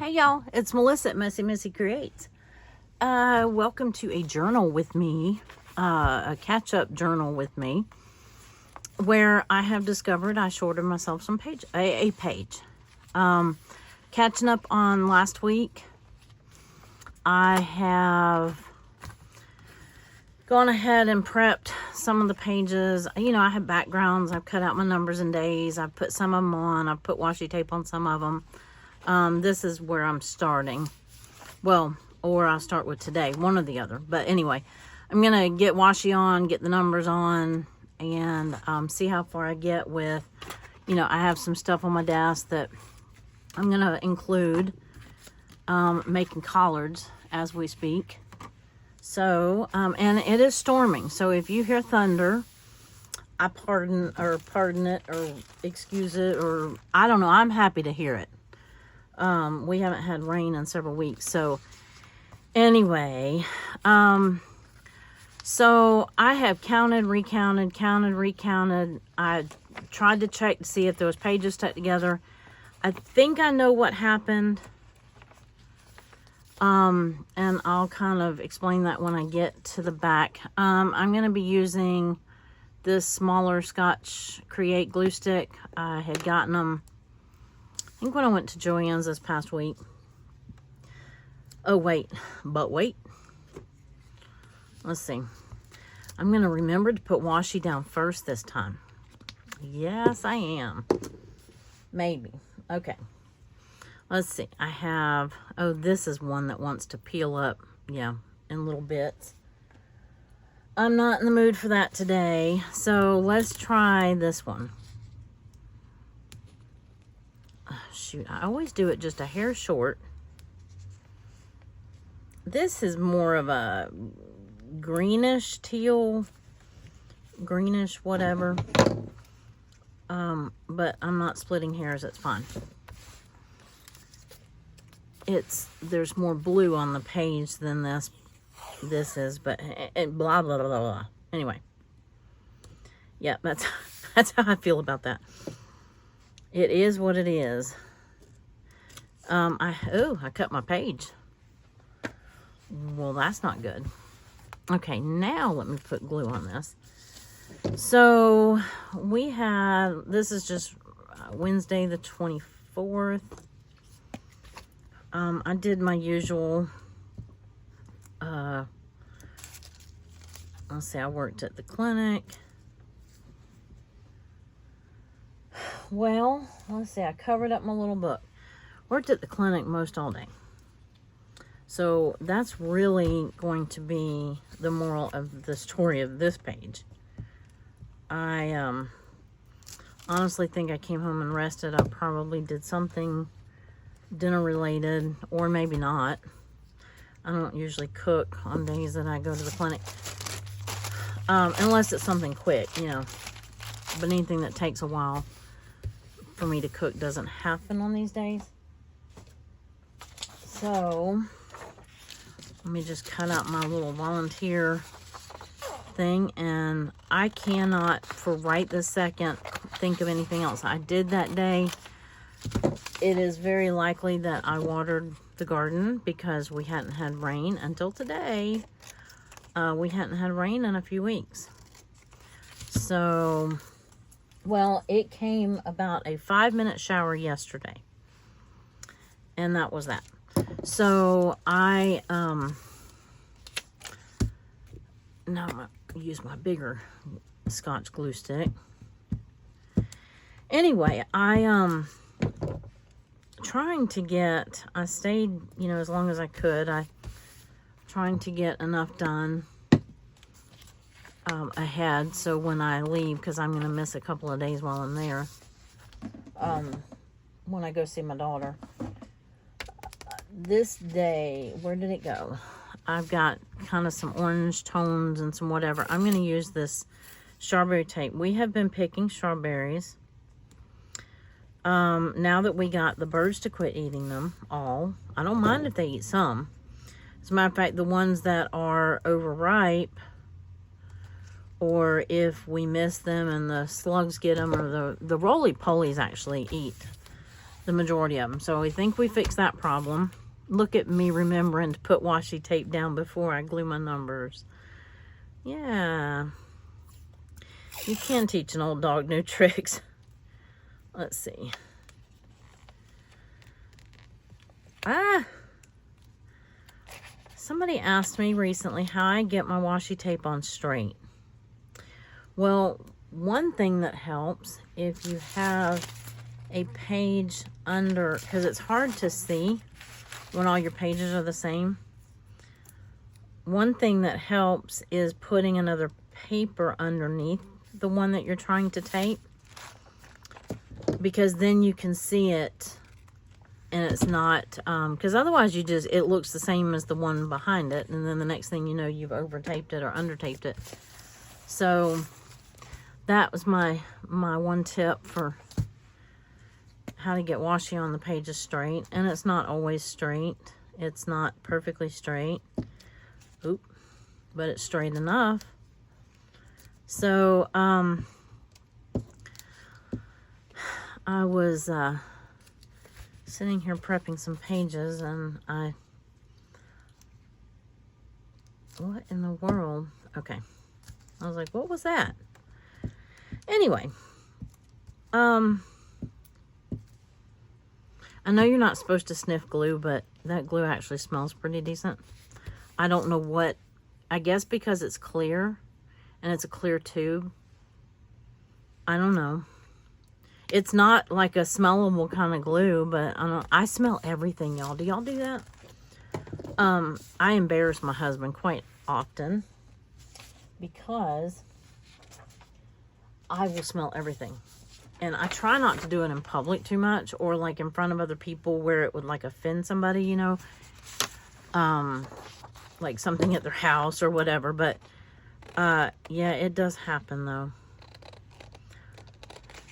Hey y'all, it's Melissa at Messy Missy Creates. Welcome to a journal with me, a catch-up journal with me, where I have discovered I shorted myself some a page. Catching up on last week, I have gone ahead and prepped some of the pages. You know, I have backgrounds. I've cut out my numbers and days. I've put some of them on. I've put washi tape on some of them. This is where I'm starting. Well, or I'll start with today, one or the other. But anyway, I'm going to get washi on, get the numbers on, and see how far I get with, you know, I have some stuff on my desk that I'm going to include making collards as we speak. So, and it is storming. So if you hear thunder, I pardon it or excuse it, or I don't know. I'm happy to hear it. We haven't had rain in several weeks. So anyway, so I have counted, recounted. I tried to check to see if there was pages stuck together. I think I know what happened. And I'll kind of explain that when I get to the back. I'm going to be using this smaller Scotch Create glue stick. I had gotten them, I think, when I went to Joann's this past week. Oh, wait. Let's see. I'm going to remember to put washi down first this time. Yes, I am. Maybe. Okay. Let's see. I have, oh, this is one that wants to peel up, yeah, in little bits. I'm not in the mood for that today, so let's try this one. Oh, shoot, I always do it just a hair short. This is more of a greenish teal, greenish whatever. But I'm not splitting hairs, it's fine. There's more blue on the page than this is, but blah blah blah blah. Anyway, yeah, that's how I feel about that. It is what it is. I cut my page. Well, that's not good. Okay, now let me put glue on this. So we have, this is just Wednesday the 24th. I did my usual, let's see, I worked at the clinic. Well, let's see, I covered up my little book. Worked at the clinic most all day. So that's really going to be the moral of the story of this page. I honestly think I came home and rested. I probably did something dinner related, or maybe not. I don't usually cook on days that I go to the clinic, unless it's something quick, you know. But anything that takes a while for me to cook doesn't happen on these days. So let me just cut out my little volunteer thing, and I cannot for right this second think of anything else I did that day. It is very likely that I watered the garden because we hadn't had rain until today. We hadn't had rain in a few weeks. So, well, it came about a 5-minute shower yesterday. And that was that. So I, now I'm going to use my bigger Scotch glue stick. Anyway, I stayed, you know, as long as I could. Trying to get enough done ahead, so when I leave, because I'm going to miss a couple of days while I'm there, when I go see my daughter. This day, where did it go? I've got kind of some orange tones and some whatever. I'm going to use this strawberry tape. We have been picking strawberries. Now that we got the birds to quit eating them all, I don't mind if they eat some. As a matter of fact, the ones that are overripe, or if we miss them and the slugs get them, or the roly-polies actually eat the majority of them. So we think we fixed that problem. Look at me remembering to put washi tape down before I glue my numbers. Yeah. You can teach an old dog new tricks. Let's see. Somebody asked me recently how I get my washi tape on straight. Well, one thing that helps, if you have a page under, because it's hard to see when all your pages are the same. One thing that helps is putting another paper underneath the one that you're trying to tape, because then you can see it and it's not, because otherwise it looks the same as the one behind it, and then the next thing you know, you've over taped it or under taped it. So that was my one tip for how to get washi on the pages straight. And it's not always straight. It's not perfectly straight. Oop. But it's straight enough. So, I was sitting here prepping some pages, and what in the world? Okay. I was like, what was that? Anyway, I know you're not supposed to sniff glue, but that glue actually smells pretty decent. I don't know what, I guess because it's clear and it's a clear tube. I don't know. It's not like a smellable kind of glue, but I smell everything, y'all. Do y'all do that? I embarrass my husband quite often because I will smell everything. And I try not to do it in public too much, or like in front of other people where it would like offend somebody, you know, like something at their house or whatever. But yeah, it does happen though.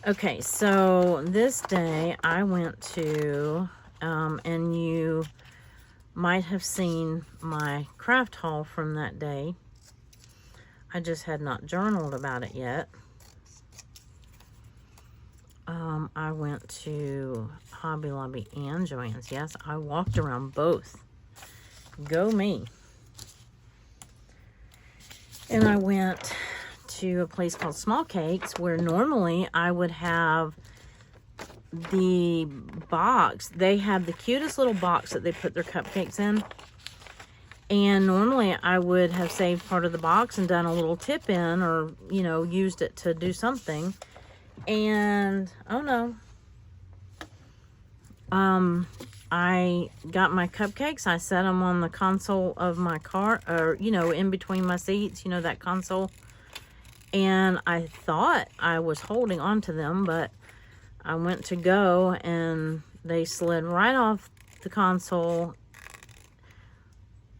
Okay, so this day I went to, and you might have seen my craft haul from that day. I just had not journaled about it yet. I went to Hobby Lobby and Joann's. Yes, I walked around both. Go me. And I went to a place called Small Cakes, where normally I would have the box. They have the cutest little box that they put their cupcakes in. And normally I would have saved part of the box and done a little tip in, or, you know, used it to do something. And, oh no. I got my cupcakes. I set them on the console of my car, or, you know, in between my seats, you know, that console. And I thought I was holding on to them, but I went to go and they slid right off the console.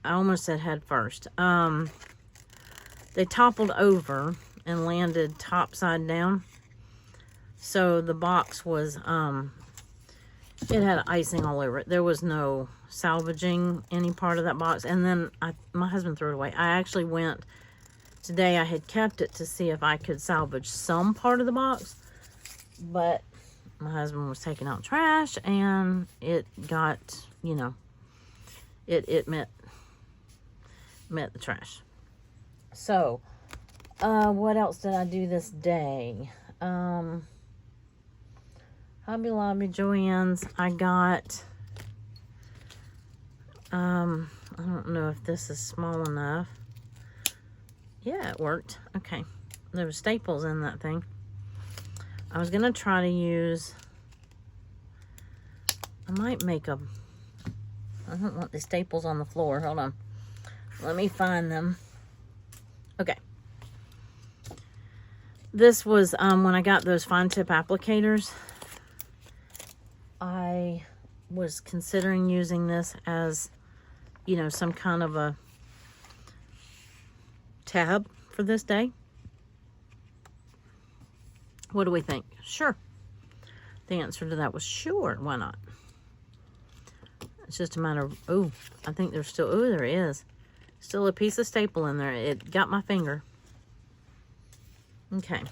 I almost said head first. They toppled over and landed topside down. So the box was, it had icing all over it. There was no salvaging any part of that box. And then my husband threw it away. I actually went today. I had kept it to see if I could salvage some part of the box, but my husband was taking out trash and it got, you know, it met the trash. So, what else did I do this day? Hobby Lobby, Joann's, I got, I don't know if this is small enough. Yeah, it worked. Okay. There were staples in that thing. I was going to try to use, I might make I don't want the staples on the floor. Hold on. Let me find them. Okay. This was when I got those fine tip applicators. I was considering using this as, you know, some kind of a tab for this day. What do we think? Sure. The answer to that was sure. Why not? It's just a matter of, oh, I think there's still, oh, there is. Still a piece of staple in there. It got my finger. Okay.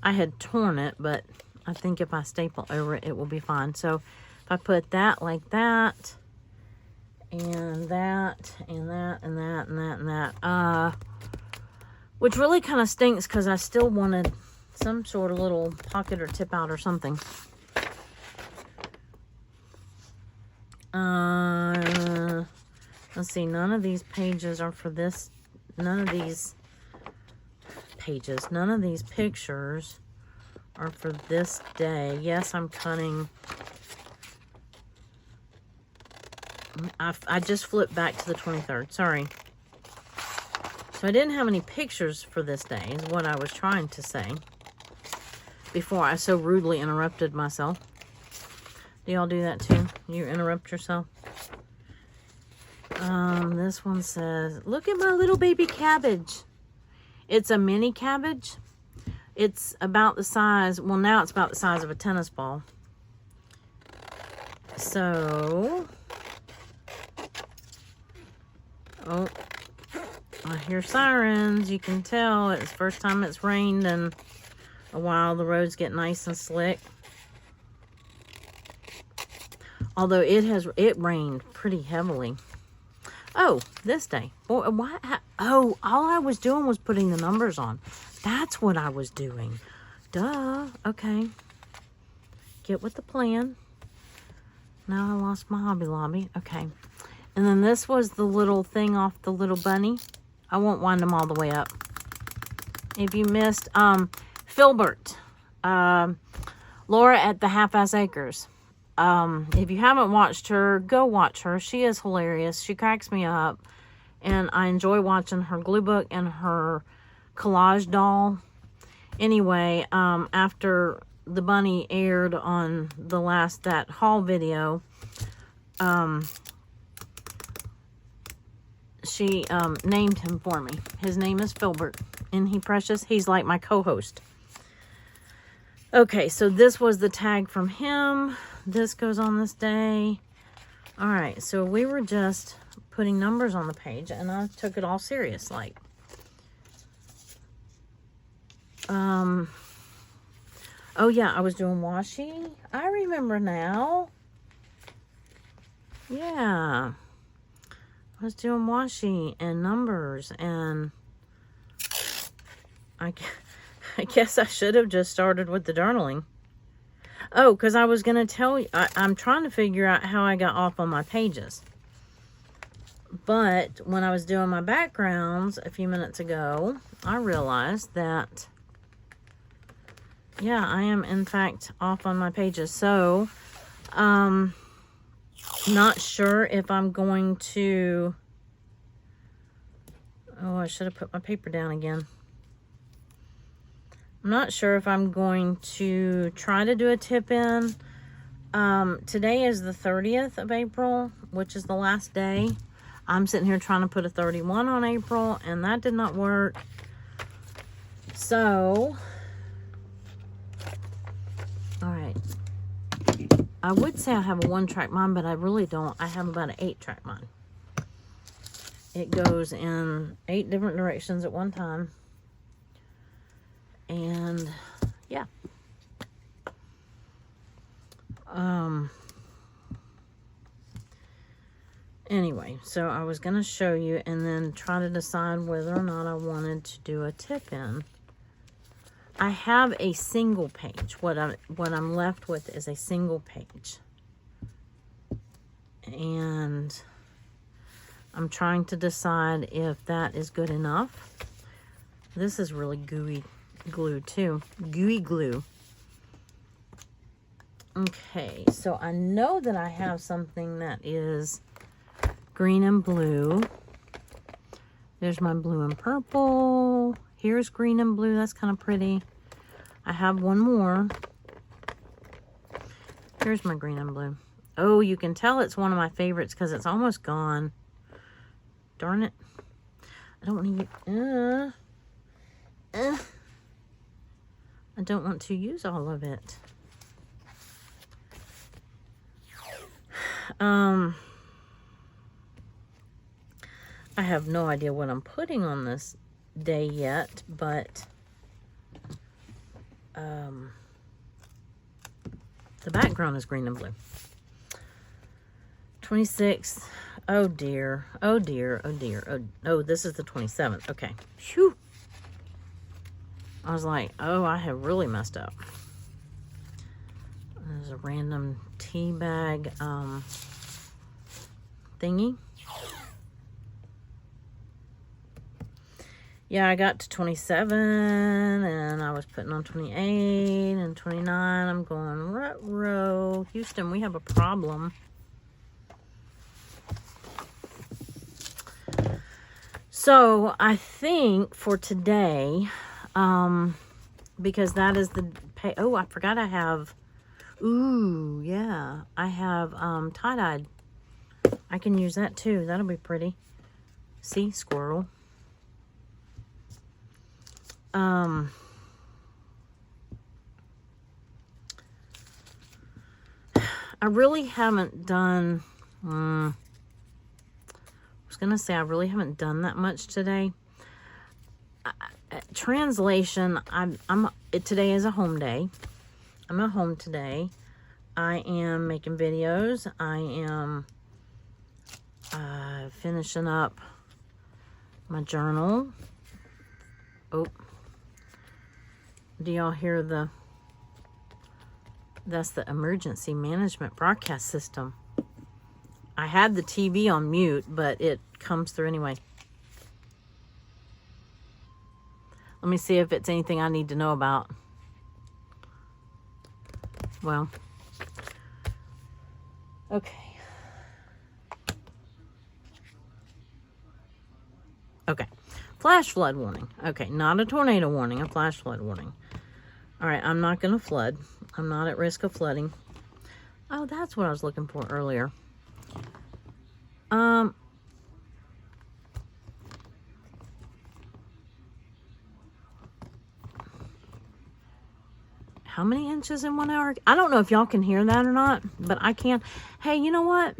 I had torn it, but I think if I staple over it, it will be fine. So if I put that like that, and that, and that, and that, and that, and that, which really kind of stinks because I still wanted some sort of little pocket or tip out or something. Let's see, none of these pages are for this, none of these pictures are for this day. Yes, I'm cutting. I just flipped back to the 23rd, sorry. So I didn't have any pictures for this day, is what I was trying to say, before I so rudely interrupted myself. Do y'all do that too? You interrupt yourself? This one says, look at my little baby cabbage. It's a mini cabbage. It's about the size, well, now it's about the size of a tennis ball. So, oh, I hear sirens. You can tell it's the first time it's rained in a while. The roads get nice and slick. Although it rained pretty heavily. Oh, this day. Boy, why? Oh, all I was doing was putting the numbers on. That's what I was doing. Duh. Okay. Get with the plan. Now I lost my Hobby Lobby. Okay. And then this was the little thing off the little bunny. I won't wind them all the way up. If you missed, Filbert. Laura at the Half-Ass Acres. If you haven't watched her, go watch her. She is hilarious. She cracks me up. And I enjoy watching her glue book and her collage doll. Anyway, after the bunny aired on that haul video, she named him for me. His name is Filbert. Isn't he precious? He's like my co-host. Okay, so this was the tag from him. This goes on this day. All right, so we were just putting numbers on the page, and I took it all serious, like. Oh yeah, I was doing washi. I remember now. Yeah. I was doing washi and numbers, and I guess I should have just started with the journaling. Oh, because I was going to tell you, I'm trying to figure out how I got off on my pages. But when I was doing my backgrounds a few minutes ago, I realized that, yeah, I am in fact off on my pages. So, not sure if I'm going to, oh, I should have put my paper down again. I'm not sure if I'm going to try to do a tip-in. Today is the 30th of April, which is the last day. I'm sitting here trying to put a 31 on April, and that did not work. So, all right. I would say I have a 1-track mind, but I really don't. I have about an 8-track mind. It goes in 8 different directions at one time. And yeah. Anyway, so I was going to show you and then try to decide whether or not I wanted to do a tip-in. I have a single page. What I'm left with is a single page. And I'm trying to decide if that is good enough. This is really gooey glue too. Gooey glue. Okay, so I know that I have something that is green and blue. There's my blue and purple. Here's green and blue. That's kind of pretty. I have one more. Here's my green and blue. Oh, you can tell it's one of my favorites because it's almost gone. Darn it. I don't want to I don't want to use all of it. I have no idea what I'm putting on this day yet, but The background is green and blue. 26th. Oh dear. Oh dear. Oh dear. Oh, this is the 27th. Okay. Phew. I was like, oh, I have really messed up. There's a random tea bag thingy. Yeah, I got to 27 and I was putting on 28 and 29. I'm going, ruh-roh. Houston, we have a problem. So I think for today, because that is the pay. Oh, I forgot I have, ooh, yeah, I have tie-dyed. I can use that too. That'll be pretty. See, squirrel. I really haven't done, I was going to say I really haven't done that much today. Translation, today is a home day. I'm at home today. I am making videos. I am finishing up my journal. Oh, do y'all hear that's the emergency management broadcast system. I had the TV on mute, but it comes through anyway. Let me see if it's anything I need to know about. Well, okay. Okay. Flash flood warning. Okay, not a tornado warning, a flash flood warning. All right, I'm not going to flood. I'm not at risk of flooding. Oh, that's what I was looking for earlier. How many inches in 1 hour? I don't know if y'all can hear that or not, but I can. Hey, you know what?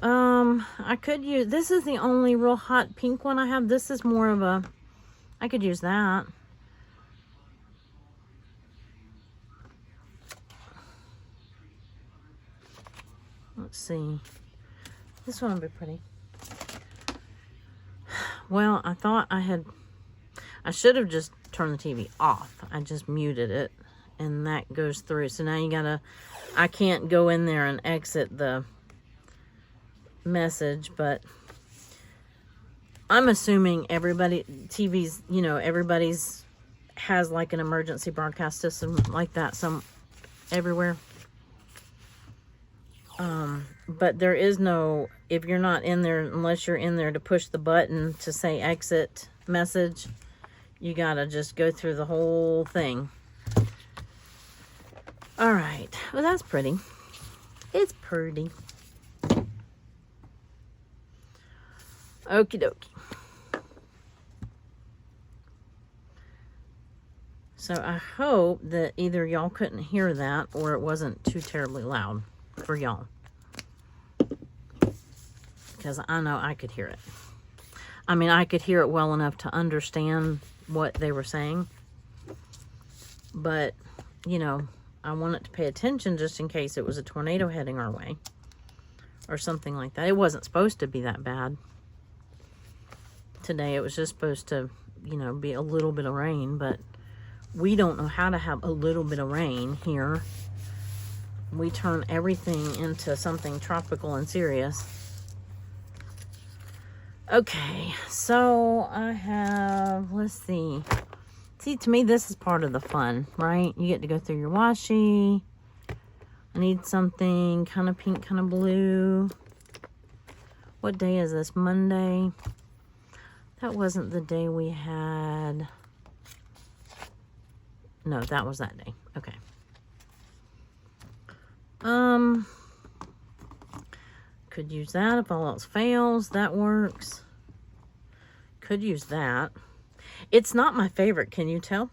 I could use, this is the only real hot pink one I have. This is more of a, I could use that. Let's see. This one would be pretty. Well, I thought I should have just turned the TV off. I just muted it and that goes through. So now I can't go in there and exit the message, but I'm assuming TV's, everybody's has like an emergency broadcast system like that everywhere. But there is no, if you're not in there, unless you're in there to push the button to say exit message, you gotta just go through the whole thing. All right. Well, that's pretty. It's pretty. Okie dokie. So I hope that either y'all couldn't hear that or it wasn't too terribly loud for y'all. Because I know I could hear it. I mean, I could hear it well enough to understand what they were saying. But, I wanted to pay attention just in case it was a tornado heading our way. Or something like that. It wasn't supposed to be that bad. Today it was just supposed to, be a little bit of rain. But we don't know how to have a little bit of rain here. We turn everything into something tropical and serious. Okay, so I have, let's see. See, to me, this is part of the fun, right? You get to go through your washi. I need something kind of pink, kind of blue. What day is this? Monday. That wasn't the day we had. No, that was that day. Okay. Could use that if all else fails. That works. Could use that. It's not my favorite, can you tell?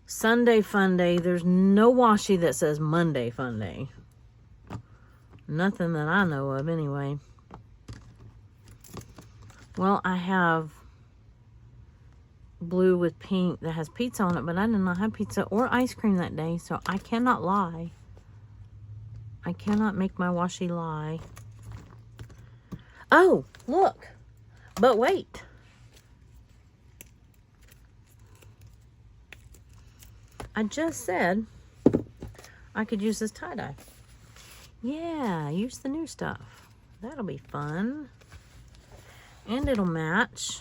Sunday Fun Day. There's no washi that says Monday Fun Day. Nothing that I know of anyway. Well, I have blue with pink that has pizza on it, but I did not have pizza or ice cream that day, so I cannot lie. I cannot make my washi lie. Oh, look. But wait. I just said I could use this tie-dye. Yeah, use the new stuff. That'll be fun. And it'll match.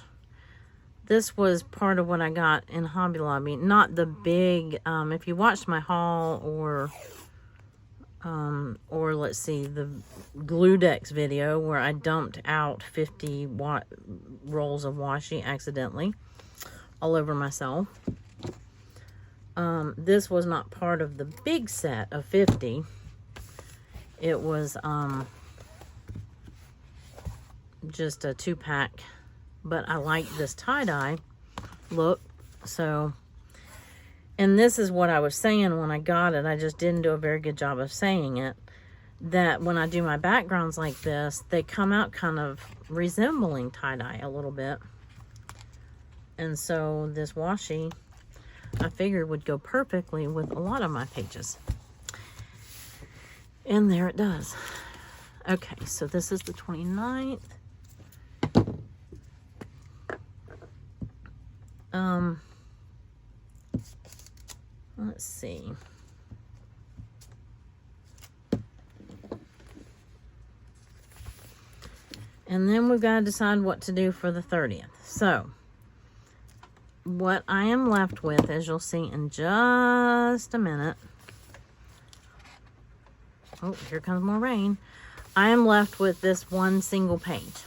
This was part of what I got in Hobby Lobby. Not the big, if you watched my haul or let's see, the Gluedex video where I dumped out 50 rolls of washi accidentally all over myself. This was not part of the big set of 50. It was just a 2-pack, but I like this tie-dye look. So, and this is what I was saying when I got it. I just didn't do a very good job of saying it, that when I do my backgrounds like this, they come out kind of resembling tie-dye a little bit. And so this washi, I figured, would go perfectly with a lot of my pages. And there it does. Okay, so this is the 29th. Let's see. And then we've got to decide what to do for the 30th. So, what I am left with, as you'll see in just a minute. Oh, here comes more rain. I am left with this one single page.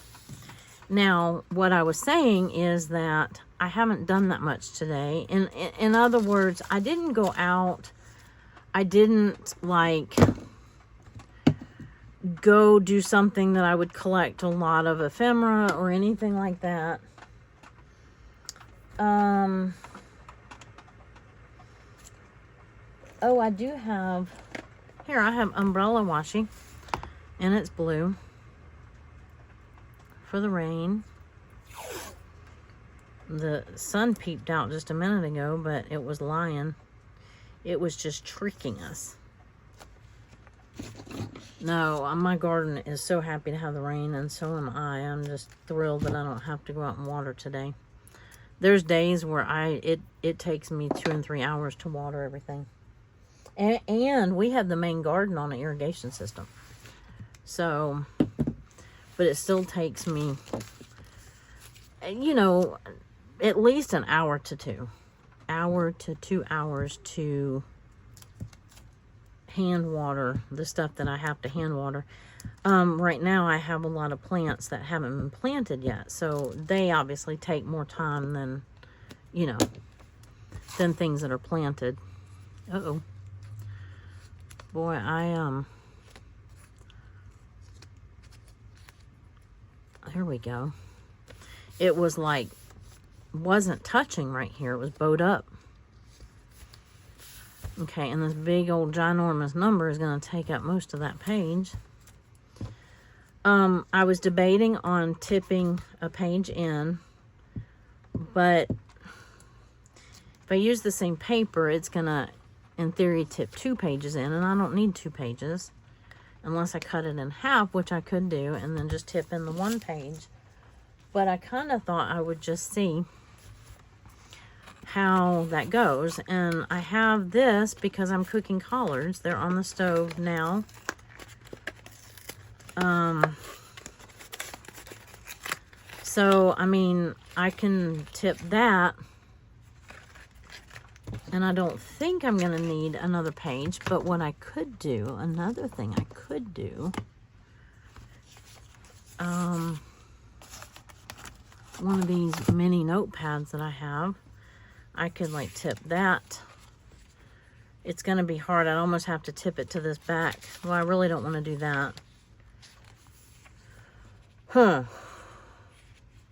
Now, what I was saying is that I haven't done that much today. In other words, I didn't go out. I didn't, like, go do something that I would collect a lot of ephemera or anything like that. Oh, I do have, here I have umbrella washi, and it's blue for the rain. The sun peeped out just a minute ago, but it was lying. It was just tricking us. No, my garden is so happy to have the rain, and so am I. I'm just thrilled that I don't have to go out and water today. There's days where it takes me 2 and 3 hours to water everything. And we have the main garden on an irrigation system. So, but it still takes me, you know, at least an hour to 2 hours to hand water the stuff that I have to hand water. Right now I have a lot of plants that haven't been planted yet, so they obviously take more time than, you know, than things that are planted. Uh-oh. Boy, there we go. It was like, wasn't touching right here. It was bowed up. Okay, and this big old ginormous number is going to take up most of that page. I was debating on tipping a page in, but if I use the same paper, it's going to, in theory, tip 2 pages in, and I don't need 2 pages unless I cut it in half, which I could do, and then just tip in the 1 page. But I kind of thought I would just see how that goes. And I have this because I'm cooking collards. They're on the stove now. So, I mean, I can tip that. And I don't think I'm going to need another page. But what I could do, another thing I could do, one of these mini notepads that I have, I could like tip that. It's going to be hard. I'd almost have to tip it to this back. Well, I really don't want to do that.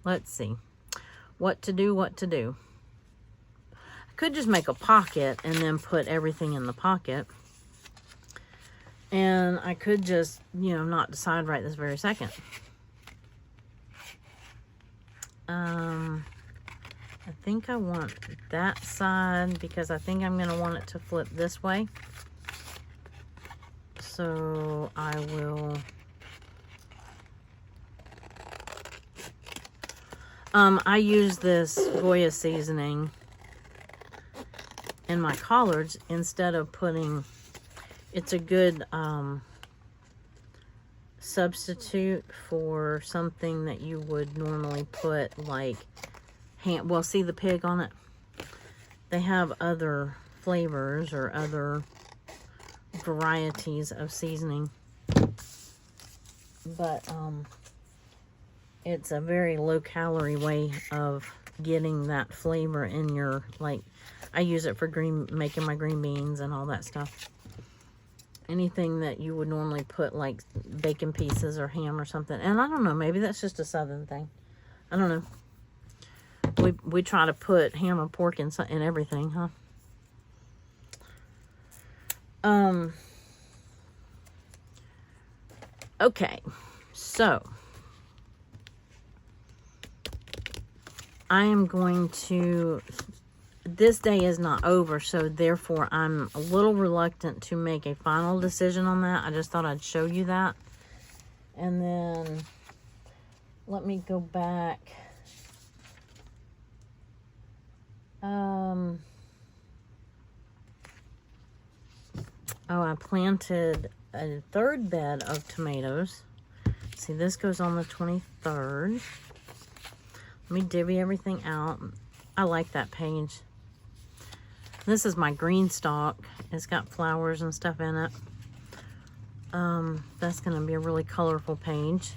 Let's see. What to do. I could just make a pocket and then put everything in the pocket. And I could just, you know, not decide right this very second. I think I want that side because I think I'm going to want it to flip this way. So I will... I use this Goya seasoning in my collards instead of putting... It's a good substitute for something that you would normally put, like ham. Well, see the pig on it? They have other flavors or other varieties of seasoning, but it's a very low calorie way of getting that flavor in your, like, I use it for making my green beans and all that stuff. Anything that you would normally put, like bacon pieces or ham or something. And I don't know, maybe that's just a southern thing. I don't know. We try to put ham or pork in everything, huh? Okay, so I am going to... This day is not over, so therefore I'm a little reluctant to make a final decision on that. I just thought I'd show you that. And then let me go back. Oh, I planted a third bed of tomatoes. See, this goes on the 23rd. Let me divvy everything out. I like that page. This is my green stalk. It's got flowers and stuff in it. That's going to be a really colorful page.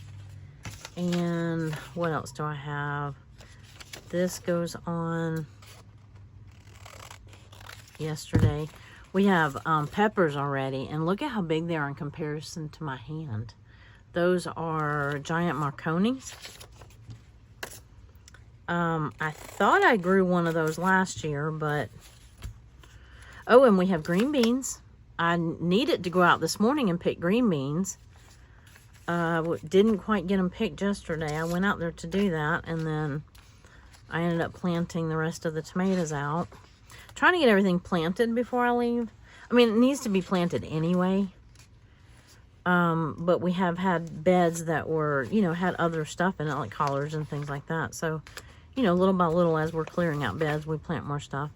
And what else do I have? This goes on yesterday. We have peppers already, and look at how big they are in comparison to my hand. Those are giant Marconis. I thought I grew one of those last year, but... Oh, and we have green beans. I needed to go out this morning and pick green beans. Didn't quite get them picked yesterday. I went out there to do that, and then I ended up planting the rest of the tomatoes out. Trying to get everything planted before I leave. I mean, it needs to be planted anyway. But we have had beds that were, you know, had other stuff in it, like collards and things like that. So, you know, little by little, as we're clearing out beds, we plant more stuff.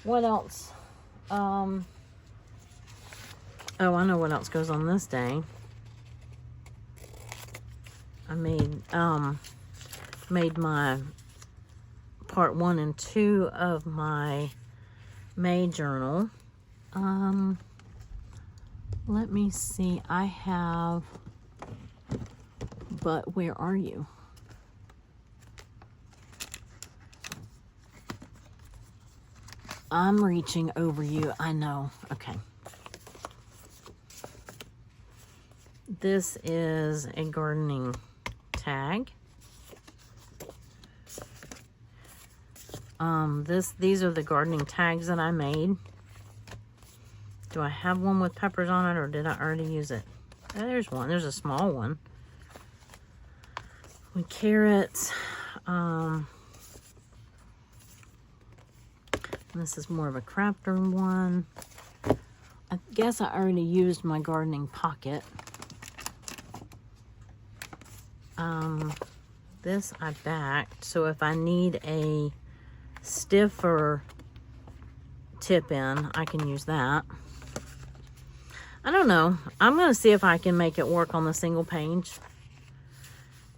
What else? Oh, I know what else goes on this day. I made my part 1 and 2 of my May journal. Let me see. I have, but where are you? I'm reaching over you. I know. Okay. This is a gardening tag. These are the gardening tags that I made. Do I have one with peppers on it, or did I already use it? There's one. There's a small one. With carrots. This is more of a crafter one. I guess I already used my gardening pocket. This I backed, so if I need a stiffer tip in, I can use that. I don't know. I'm going to see if I can make it work on the single page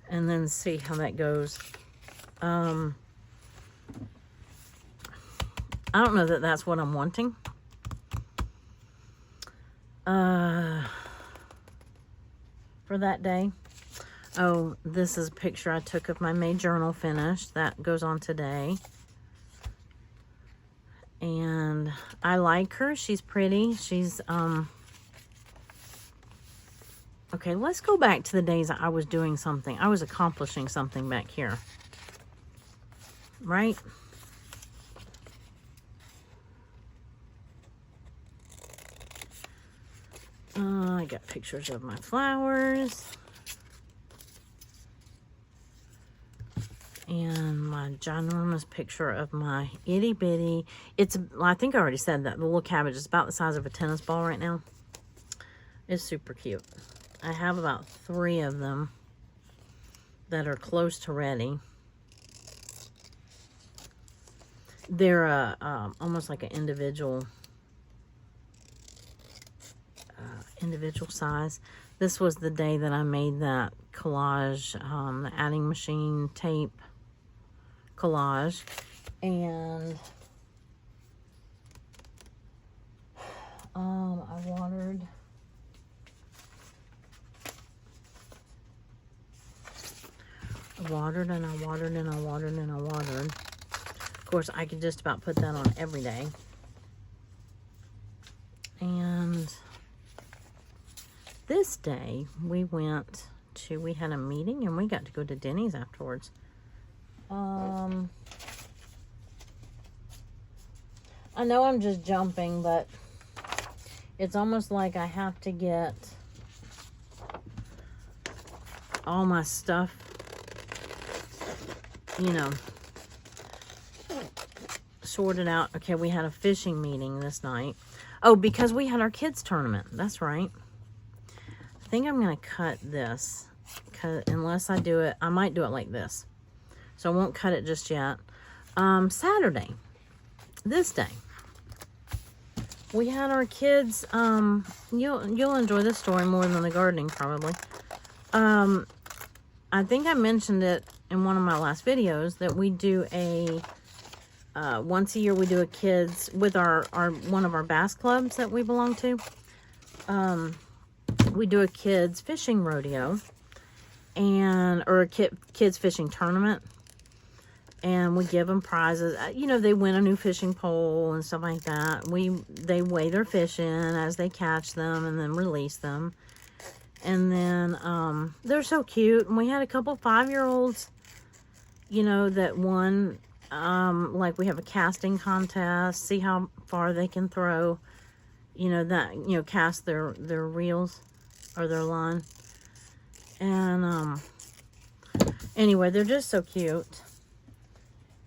and then see how that goes. I don't know that that's what I'm wanting. For that day. Oh, this is a picture I took of my May journal finished. That goes on today. And I like her. She's pretty. She's, okay, let's go back to the days I was doing something. I was accomplishing something back here. Right? I got pictures of my flowers. And my ginormous picture of my itty bitty. I think I already said that. The little cabbage is about the size of a tennis ball right now. It's super cute. I have about 3 of them that are close to ready. They're almost like an individual size. This was the day that I made that collage, the adding machine tape collage, and I watered and I watered and I watered and I watered. Of course, I could just about put that on every day. And this day we had a meeting and we got to go to Denny's afterwards. I know I'm just jumping, but it's almost like I have to get all my stuff, you know, sorted out. Okay, we had a fishing meeting this night. Oh, because we had our kids tournament. That's right. I think I'm going to cut this, because unless I do it, I might do it like this. So I won't cut it just yet. Saturday, this day, we had our kids, you'll enjoy this story more than the gardening probably. I think I mentioned it in one of my last videos that we do a, once a year we do a kids, with our one of our bass clubs that we belong to. We do a kids fishing rodeo, or a kids fishing tournament. And we give them prizes. You know, they win a new fishing pole and stuff like that. They weigh their fish in as they catch them and then release them. And then they're so cute. And we had a couple 5-year-olds, you know, that won. Like we have a casting contest. See how far they can throw. You know, cast their reels or their line. And anyway, they're just so cute.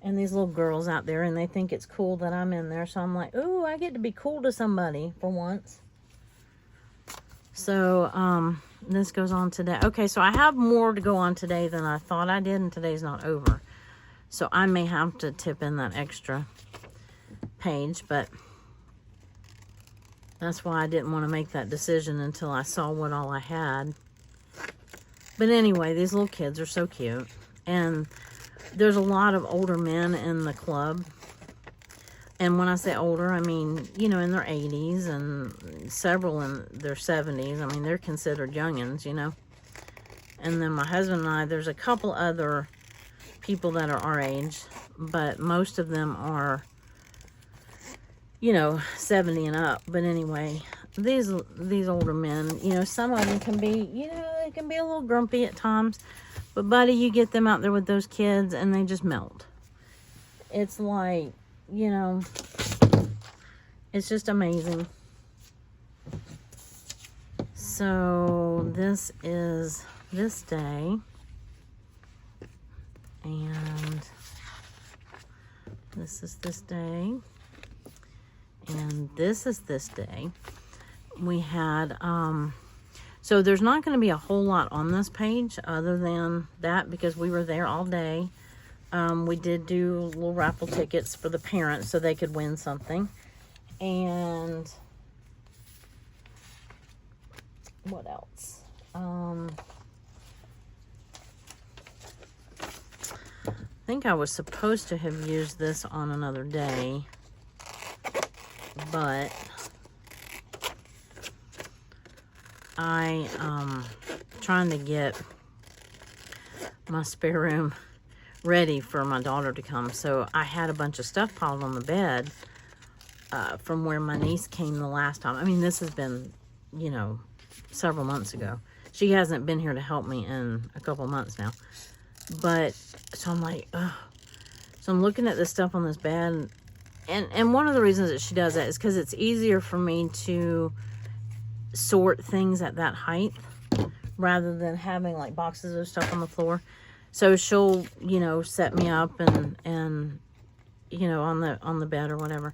And these little girls out there, and they think it's cool that I'm in there. So I'm like, ooh, I get to be cool to somebody for once. So, this goes on today. Okay, so I have more to go on today than I thought I did, and today's not over. So I may have to tip in that extra page, but that's why I didn't want to make that decision until I saw what all I had. But anyway, these little kids are so cute. And there's a lot of older men in the club. And when I say older, I mean, you know, in their 80s and several in their 70s. I mean, they're considered youngins, you know. And then my husband and I, there's a couple other people that are our age, but most of them are, you know, 70 and up. But anyway, these older men, you know, some of them can be, you know, they can be a little grumpy at times. But, buddy, you get them out there with those kids, and they just melt. It's like, you know, it's just amazing. So, this is this day. And this is this day. And this is this day. We had, so there's not going to be a whole lot on this page other than that because we were there all day. We did do little raffle tickets for the parents so they could win something. And what else? I think I was supposed to have used this on another day, but I trying to get my spare room ready for my daughter to come. So I had a bunch of stuff piled on the bed from where my niece came the last time. I mean, this has been, you know, several months ago. She hasn't been here to help me in a couple months now. But, so I'm like, ugh. So I'm looking at this stuff on this bed. And one of the reasons that she does that is because it's easier for me to sort things at that height rather than having like boxes of stuff on the floor. So she'll, you know, set me up and you know, on the bed or whatever.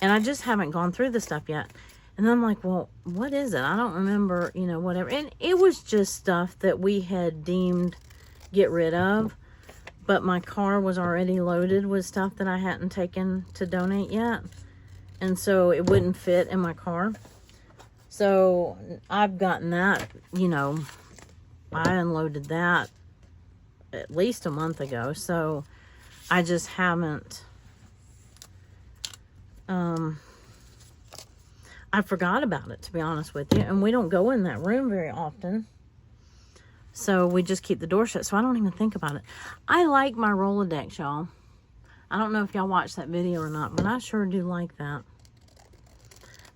And I just haven't gone through the stuff yet. And I'm like, well, what is it? I don't remember, you know, whatever. And it was just stuff that we had deemed get rid of. But my car was already loaded with stuff that I hadn't taken to donate yet. And so it wouldn't fit in my car. So I've gotten that, you know, I unloaded that at least a month ago. So I just haven't, I forgot about it, to be honest with you. And we don't go in that room very often. So we just keep the door shut. So I don't even think about it. I like my Rolodex, y'all. I don't know if y'all watched that video or not, but I sure do like that.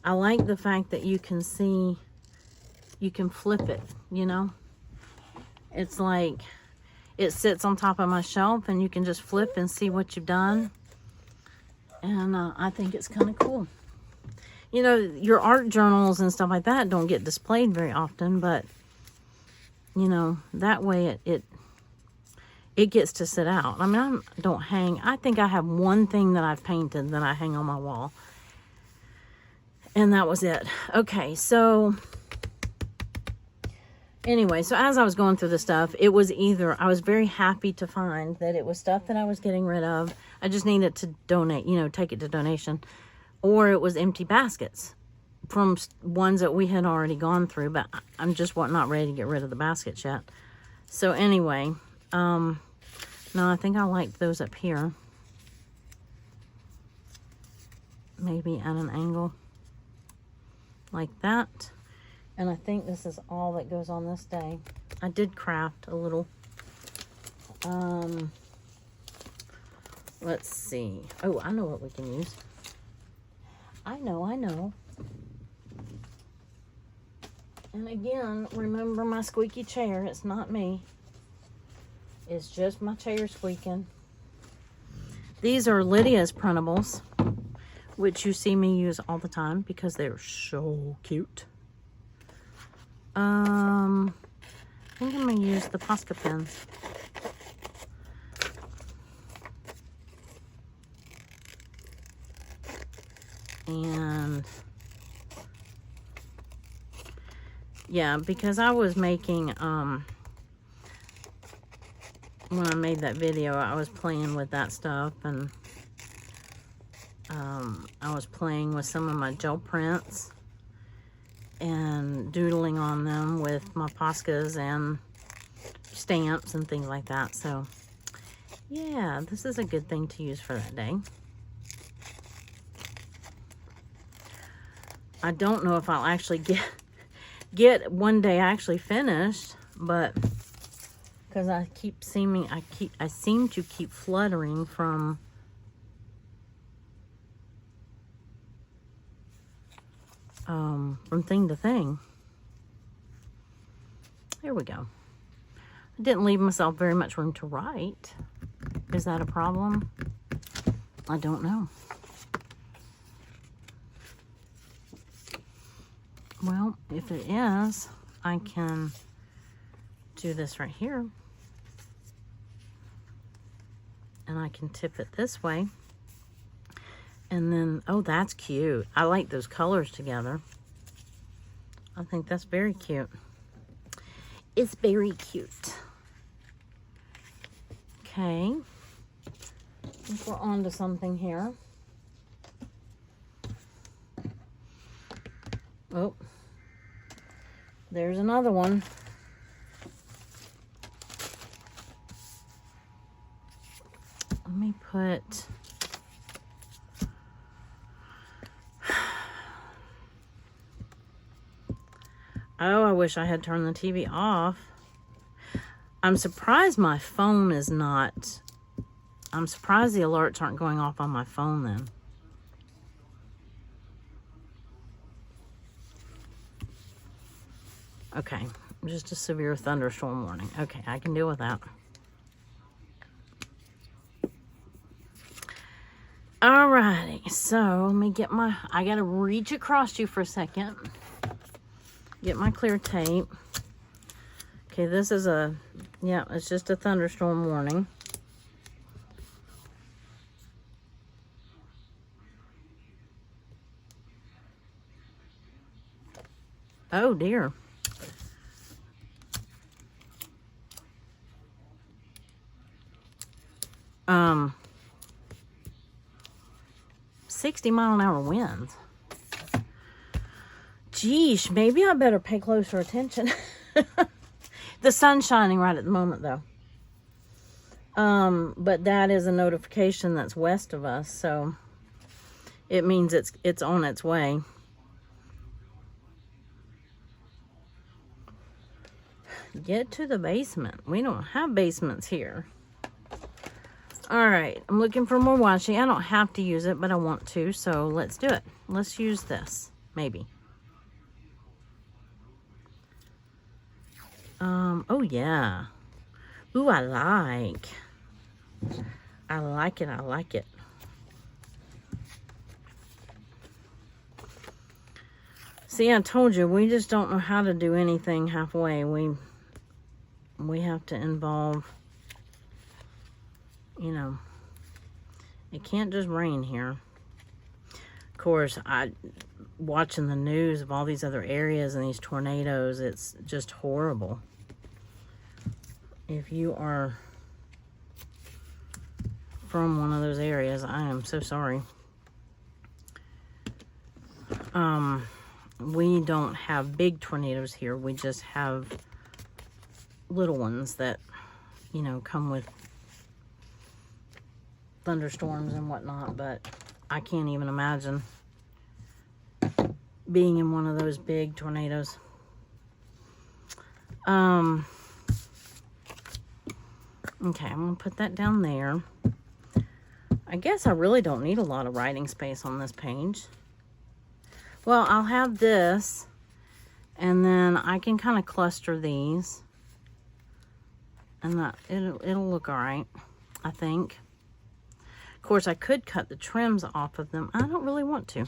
I like the fact that you can see, you can flip it, you know. It's like, it sits on top of my shelf and you can just flip and see what you've done. And I think it's kind of cool. You know, your art journals and stuff like that don't get displayed very often, but, you know, that way it gets to sit out. I mean, I don't hang. I think I have one thing that I've painted that I hang on my wall. And that was it. Okay, so anyway, so as I was going through the stuff, it was either, I was very happy to find that it was stuff that I was getting rid of. I just needed to donate, you know, take it to donation. Or it was empty baskets from ones that we had already gone through, but I'm just not ready to get rid of the baskets yet. So anyway, no, I think I like those up here. Maybe at an angle like that. And I think this is all that goes on this day. I did craft a little. Let's see. Oh, I know what we can use. I know. And again, remember my squeaky chair. It's not me. It's just my chair squeaking. These are Lydia's printables, which you see me use all the time because they're so cute. I think I'm going to use the Posca pens. And yeah, because I was making, when I made that video, I was playing with that stuff, and I was playing with some of my gel prints and doodling on them with my Poscas and stamps and things like that. So yeah, this is a good thing to use for that day. I don't know if I'll actually get one day actually finished, but because I seem to keep fluttering from thing to thing. There we go. I didn't leave myself very much room to write. Is that a problem? I don't know. Well, if it is, I can do this right here. And I can tip it this way. And then, oh, that's cute. I like those colors together. I think that's very cute. It's very cute. Okay. I think we're on to something here. Oh. There's another one. Let me put... Oh, I wish I had turned the TV off. I'm surprised my phone is not... I'm surprised the alerts aren't going off on my phone then. Okay, just a severe thunderstorm warning. Okay, I can deal with that. Alrighty, so let me get my... I gotta reach across you for a second. Get my clear tape. Okay, this is yeah, it's just a thunderstorm warning. Oh dear. 60-mile-an-hour winds. Geesh, maybe I better pay closer attention. The sun's shining right at the moment, though. But that is a notification that's west of us, so it means it's on its way. Get to the basement. We don't have basements here. All right, I'm looking for more washi. I don't have to use it, but I want to, so let's do it. Let's use this, maybe. Oh yeah. Ooh, I like it. I like it. See, I told you, we just don't know how to do anything halfway. We have to involve, you know, it can't just rain here. Of course, watching the news of all these other areas and these tornadoes, it's just horrible. If you are from one of those areas, I am so sorry. We don't have big tornadoes here. We just have little ones that, you know, come with thunderstorms and whatnot, but I can't even imagine being in one of those big tornadoes. Okay, I'm gonna put that down there. I guess I really don't need a lot of writing space on this page. Well, I'll have this, and then I can kind of cluster these, and that it'll look all right, I think. Of course, I could cut the trims off of them. I don't really want to,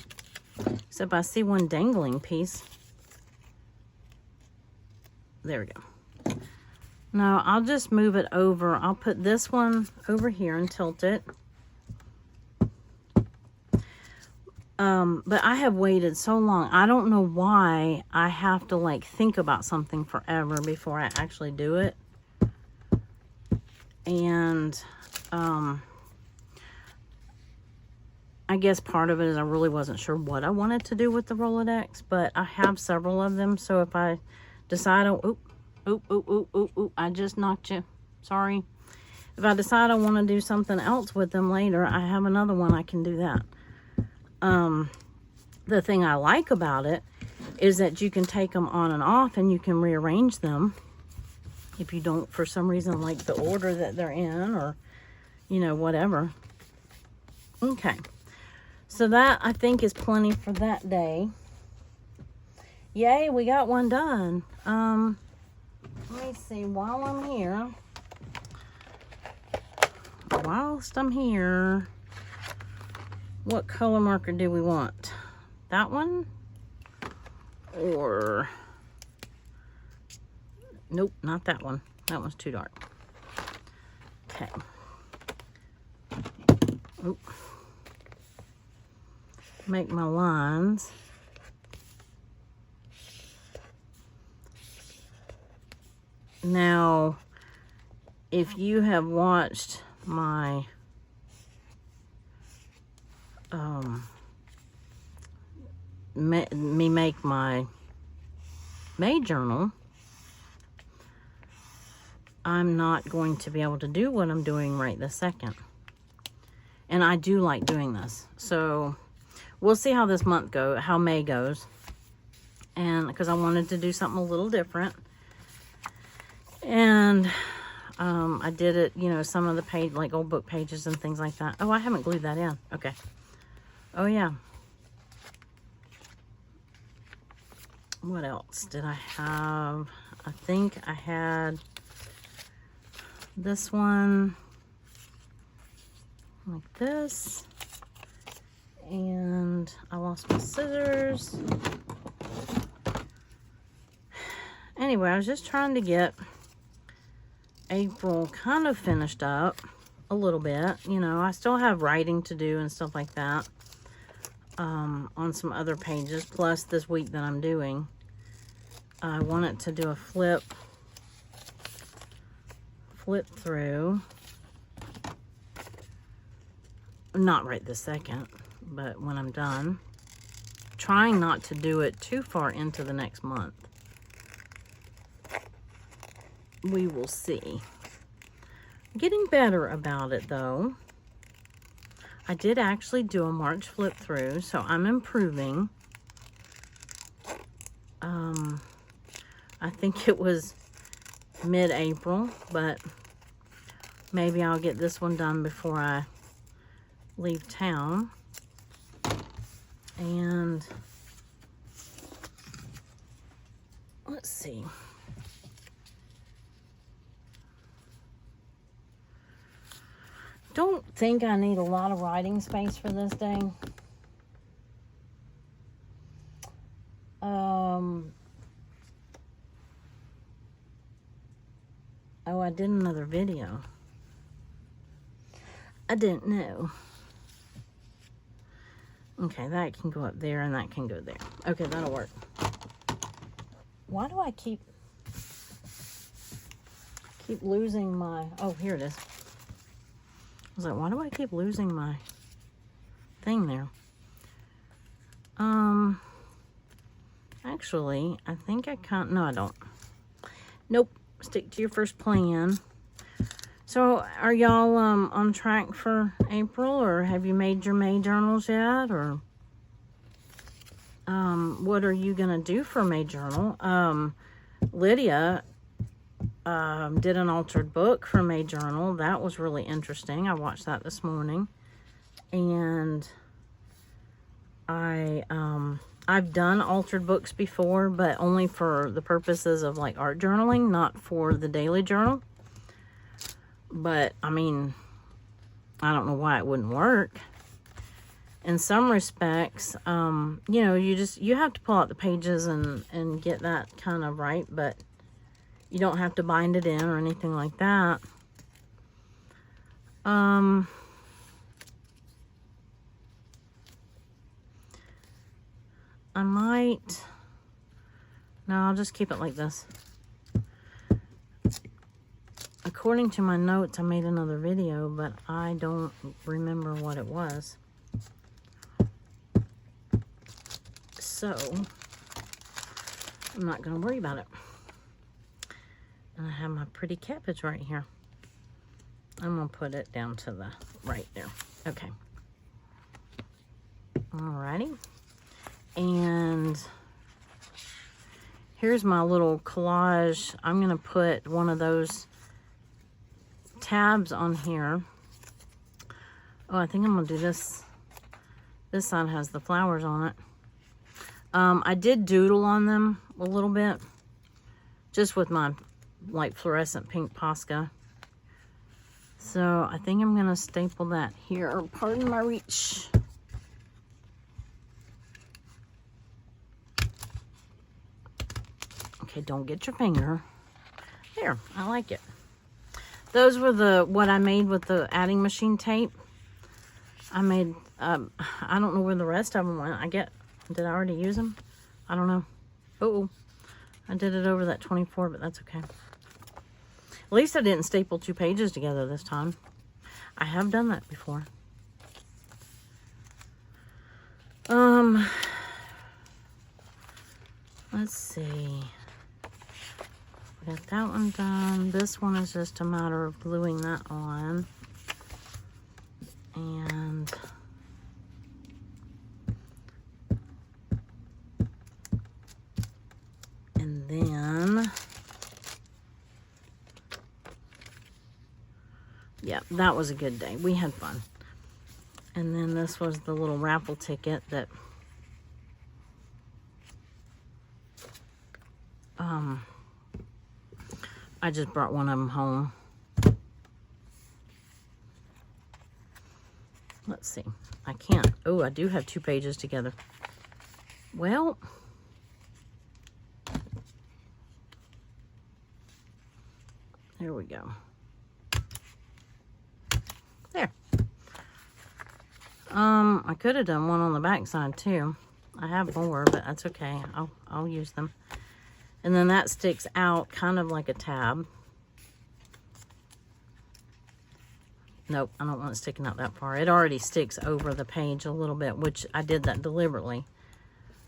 except I see one dangling piece. There we go. Now, I'll just move it over. I'll put this one over here and tilt it. But I have waited so long. I don't know why I have to like think about something forever before I actually do it. And I guess part of it is I really wasn't sure what I wanted to do with the Rolodex, but I have several of them. So if I decide, I just knocked you. Sorry. If I decide I want to do something else with them later, I have another one I can do that. The thing I like about it is that you can take them on and off and you can rearrange them if you don't, for some reason, like the order that they're in, or, you know, whatever. Okay. So that, I think, is plenty for that day. Yay, we got one done. Let me see, while I'm here, what color marker do we want? That one? Or, nope, not that one. That one's too dark. Okay. Oop. Make my lines. Now, if you have watched my me make my May journal, I'm not going to be able to do what I'm doing right this second. And I do like doing this. So we'll see how this month goes, how May goes. And because I wanted to do something a little different. And I did it, you know, some of the page, like old book pages and things like that. Oh, I haven't glued that in. Okay. Oh, yeah. What else did I have? I think I had this one like this. And I lost my scissors. Anyway, I was just trying to get April kind of finished up a little bit. You know, I still have writing to do and stuff like that on some other pages, plus this week that I'm doing. I wanted to do a flip through. Not right this second, but when I'm done. Trying not to do it too far into the next month. We will see. Getting better about it though. I did actually do a March flip through, so I'm improving. I think it was mid-April, but maybe I'll get this one done before I leave town. And let's see. Don't think I need a lot of writing space for this day. Oh, I did another video. I didn't know. Okay, that can go up there and that can go there. Okay, that'll work. Why do I keep losing my... Oh, here it is. I was like, why do I keep losing my thing there? Actually, I think I can't... No, I don't. Nope. Stick to your first plan. So, are y'all on track for April, or have you made your May journals yet, or what are you gonna do for May journal? Lydia did an altered book for May journal. That was really interesting. I watched that this morning, and I've done altered books before, but only for the purposes of like art journaling, not for the daily journal. But I mean, I don't know why it wouldn't work. In some respects, you know, you have to pull out the pages and get that kind of right, but you don't have to bind it in or anything like that. I might... No, I'll just keep it like this. According to my notes, I made another video, but I don't remember what it was. So, I'm not going to worry about it. And I have my pretty cabbage right here. I'm going to put it down to the right there. Okay. Alrighty. And here's my little collage. I'm going to put one of those tabs on here. Oh, I think I'm going to do this. This side has the flowers on it. I did doodle on them a little bit. Just with my like fluorescent pink Posca. So I think I'm going to staple that here. Pardon my reach. Okay, don't get your finger. There, I like it. Those were what I made with the adding machine tape. I made, I don't know where the rest of them went. Did I already use them? I don't know. Oh, I did it over that 24, but that's okay. At least I didn't staple 2 pages together this time. I have done that before. Let's see. We got that one done. This one is just a matter of gluing that on. And then, yeah, that was a good day. We had fun. And then this was the little raffle ticket that I just brought one of them home. Let's see. I can't. Oh, I do have 2 pages together. Well, Here we go. There. I could have done one on the back side too. I have more, but that's okay. I'll use them. And then that sticks out kind of like a tab. Nope, I don't want it sticking out that far. It already sticks over the page a little bit, which I did that deliberately.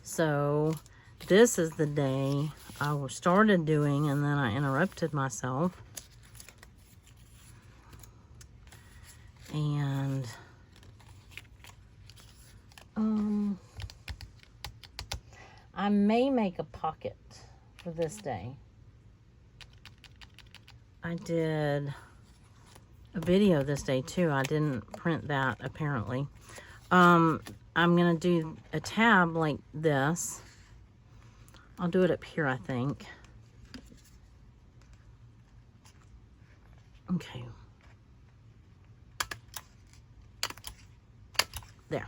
So this is the day I started doing, and then I interrupted myself. And I may make a pocket for this day. I did a video this day too. I didn't print that apparently. I'm gonna do a tab like this. I'll do it up here, I think. Okay. There.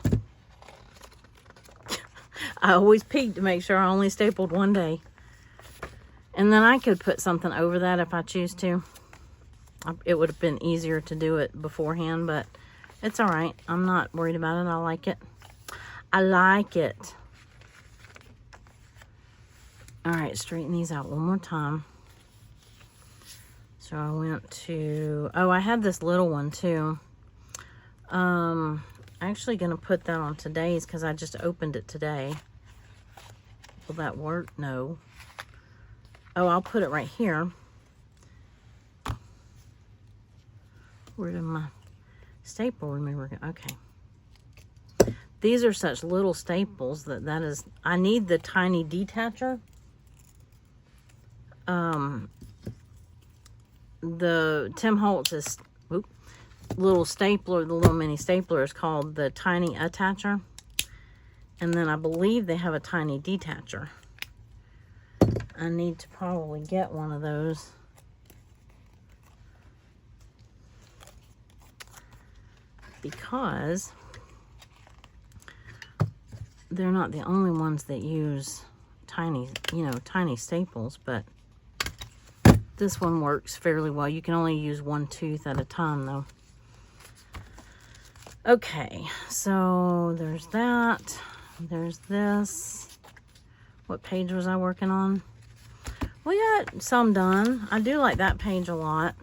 I always peek to make sure I only stapled one day. And then I could put something over that if I choose to. It would have been easier to do it beforehand, but it's all right. I'm not worried about it. I like it. I like it. All right, straighten these out one more time. So I went to, oh, I had this little one too. I'm actually going to put that on today's because I just opened it today. Will that work? No. Oh, I'll put it right here. Where did my staple remover go? Okay. These are such little staples that is, I need the tiny detacher. The Tim Holtz's little stapler, the little mini stapler is called the tiny attacher. And then I believe they have a tiny detacher. I need to probably get one of those. Because they're not the only ones that use tiny, tiny staples, but this one works fairly well. You can only use one tooth at a time though. Okay, so there's that. There's this. What page was I working on? We got some done. I do like that page a lot.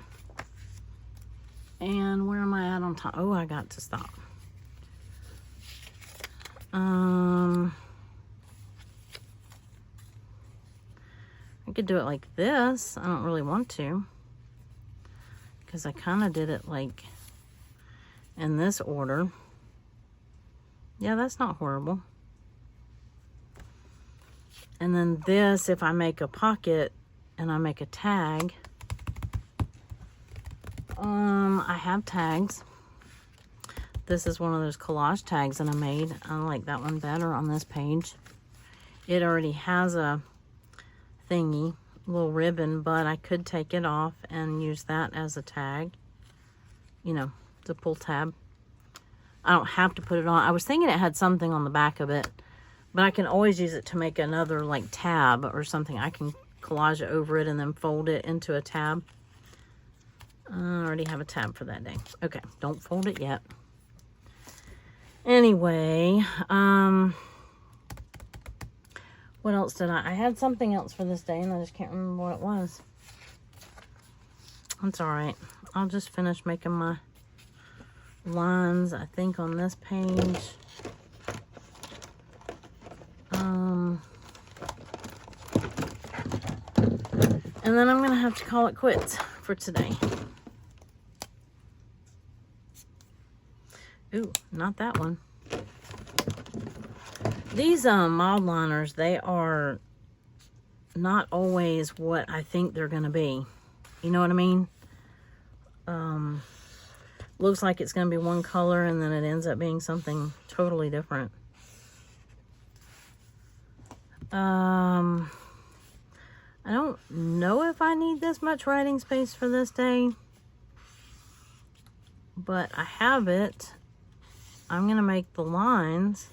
And where am I at on time? Oh, I got to stop. I could do it like this. I don't really want to, because I kind of did it like in this order. Yeah, that's not horrible. And then this, if I make a pocket and I make a tag, I have tags. This is one of those collage tags that I made. I like that one better on this page. It already has a thingy, little ribbon, but I could take it off and use that as a tag, to pull tab. I don't have to put it on. I was thinking it had something on the back of it, but I can always use it to make another like tab or something. I can collage it over it and then fold it into a tab. I already have a tab for that day. Okay, don't fold it yet. Anyway, what else did I had something else for this day and I just can't remember what it was. That's all right. I'll just finish making my lines, I think, on this page. And then I'm going to have to call it quits for today. Ooh, not that one. These mild liners, they are not always what I think they're going to be. You know what I mean? Looks like it's going to be one color and then it ends up being something totally different. I don't know if I need this much writing space for this day, but I have it. I'm going to make the lines,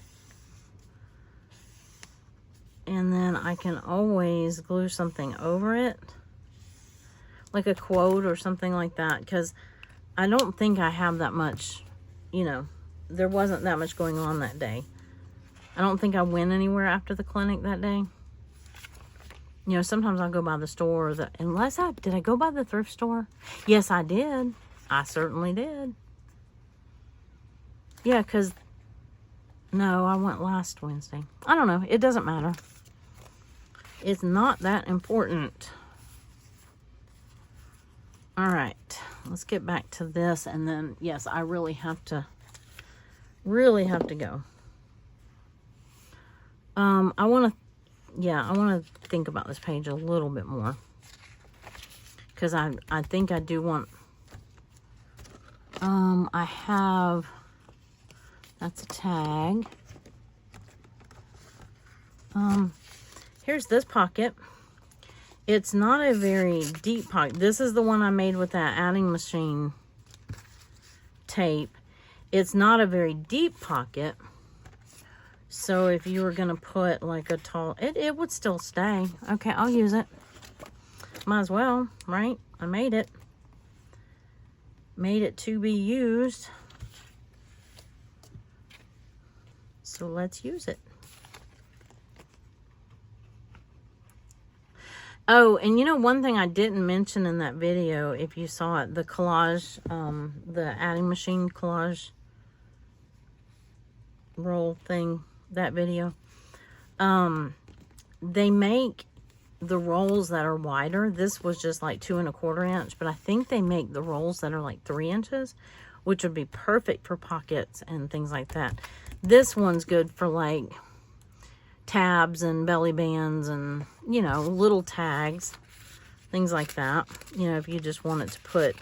and then I can always glue something over it. like a quote or something like that, because I don't think I have that much, you know, there wasn't that much going on that day. I don't think I went anywhere after the clinic that day. You know, sometimes I'll go by the store, or did I go by the thrift store? Yes, I did. I certainly did. Yeah, because, no, I went last Wednesday. I don't know. It doesn't matter. It's not that important. All right, let's get back to this, and then, yes, I really have to go. I want to think about this page a little bit more, because I think I do want, I have, that's a tag. Here's this pocket. It's not a very deep pocket. This is the one I made with that adding machine tape. It's not a very deep pocket. So if you were going to put like a tall, it would still stay. Okay, I'll use it. Might as well, right? I made it. Made it to be used. So let's use it. Oh, and you know, one thing I didn't mention in that video, if you saw it, the collage, the adding machine collage roll thing, that video. They make the rolls that are wider. This was just like 2 1/4 inch, but I think they make the rolls that are like 3 inches, which would be perfect for pockets and things like that. This one's good for like tabs and belly bands and, you know, little tags, things like that. You know, if you just wanted to put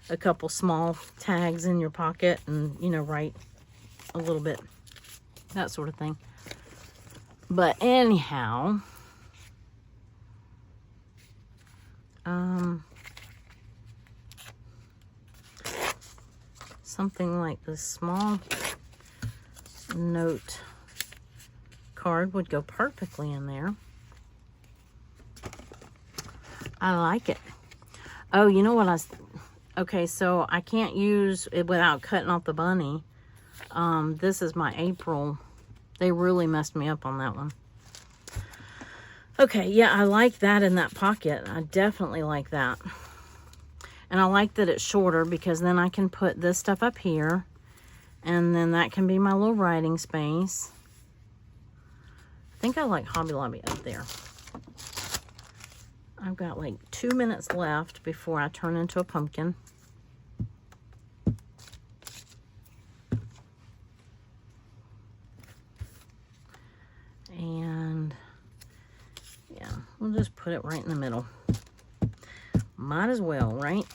a couple small tags in your pocket and, you know, write a little bit, that sort of thing. But anyhow, something like this small note card would go perfectly in there. I like it. Oh, you know what okay, so I can't use it without cutting off the bunny. This is my April. They really messed me up on that one. Okay, yeah, I like that in that pocket. I definitely like that. And I like that it's shorter, because then I can put this stuff up here, and then that can be my little writing space. I think I like Hobby Lobby up there. I've got like 2 minutes left before I turn into a pumpkin. And yeah, we'll just put it right in the middle. Might as well, right?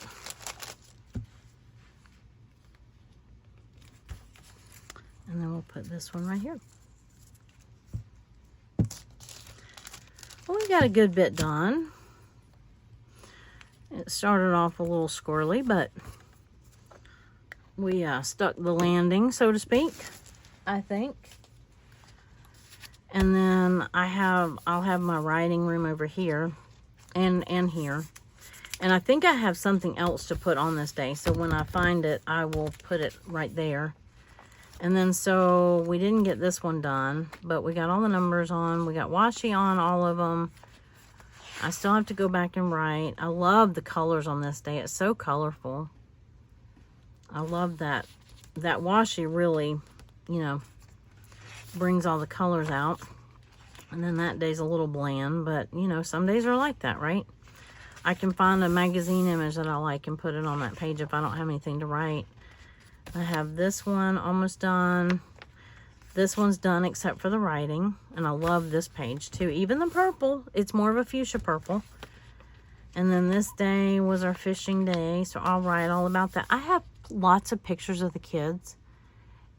And then we'll put this one right here. Well, we got a good bit done. It started off a little squirrely, but we stuck the landing, so to speak, I think. And then I'll have my writing room over here and here. And I think I have something else to put on this day. So when I find it, I will put it right there. And then, so we didn't get this one done, but we got all the numbers on. We got washi on all of them. I still have to go back and write. I love the colors on this day. It's so colorful. I love that. That washi really, you know, brings all the colors out. And then that day's a little bland, but, you know, some days are like that, right? I can find a magazine image that I like and put it on that page if I don't have anything to write. I have this one almost done. This one's done except for the writing. And I love this page too. Even the purple. It's more of a fuchsia purple. And then this day was our fishing day. So I'll write all about that. I have lots of pictures of the kids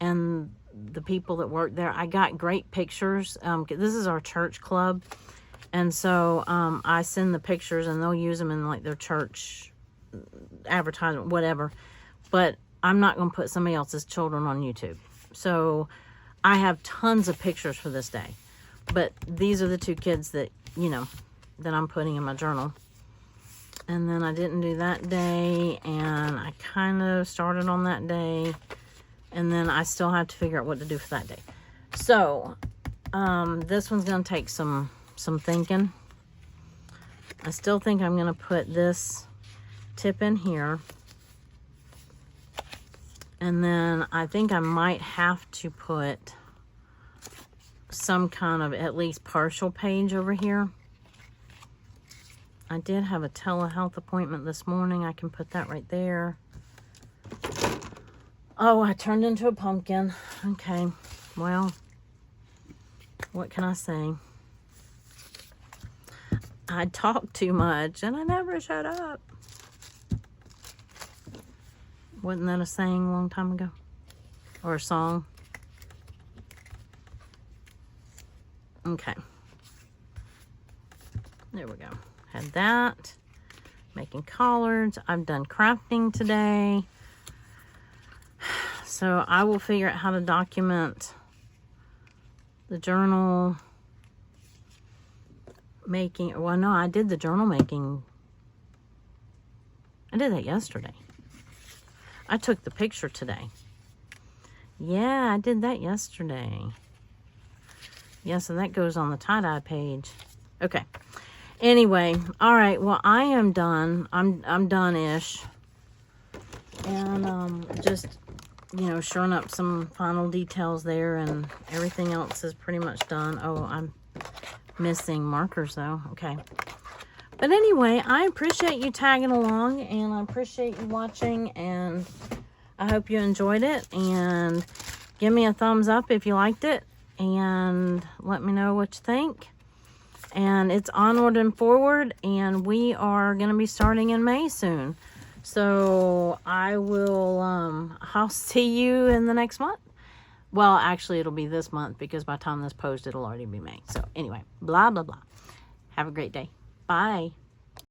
and the people that work there. I got great pictures. This is our church club. And so I send the pictures and they'll use them in like their church advertisement, whatever. But I'm not going to put somebody else's children on YouTube. So I have tons of pictures for this day. But these are the two kids that, you know, that I'm putting in my journal. And then I didn't do that day, and I kind of started on that day, and then I still have to figure out what to do for that day. So, this one's going to take some thinking. I still think I'm going to put this tip in here. And then I think I might have to put some kind of at least partial page over here. I did have a telehealth appointment this morning. I can put that right there. Oh, I turned into a pumpkin. Okay, well, what can I say? I talk too much and I never shut up. Wasn't that a saying a long time ago? Or a song? Okay. There we go. Had that. Making collards. I've done crafting today. So I will figure out how to document the journal making. Well, no, I did the journal making. I did that yesterday. I took the picture today. Yeah, I did that yesterday. Yeah, so that goes on the tie-dye page. Okay. Anyway, all right. Well, I am done. I'm done-ish. And just, you know, shoring up some final details there, and everything else is pretty much done. Oh, I'm missing markers though. Okay. But anyway, I appreciate you tagging along, and I appreciate you watching, and I hope you enjoyed it, and give me a thumbs up if you liked it, and let me know what you think. And it's onward and forward, and we are going to be starting in May soon. So I'll see you in the next month. Well, actually, it'll be this month, because by the time this post, it'll already be May. So anyway, blah, blah, blah. Have a great day. Bye.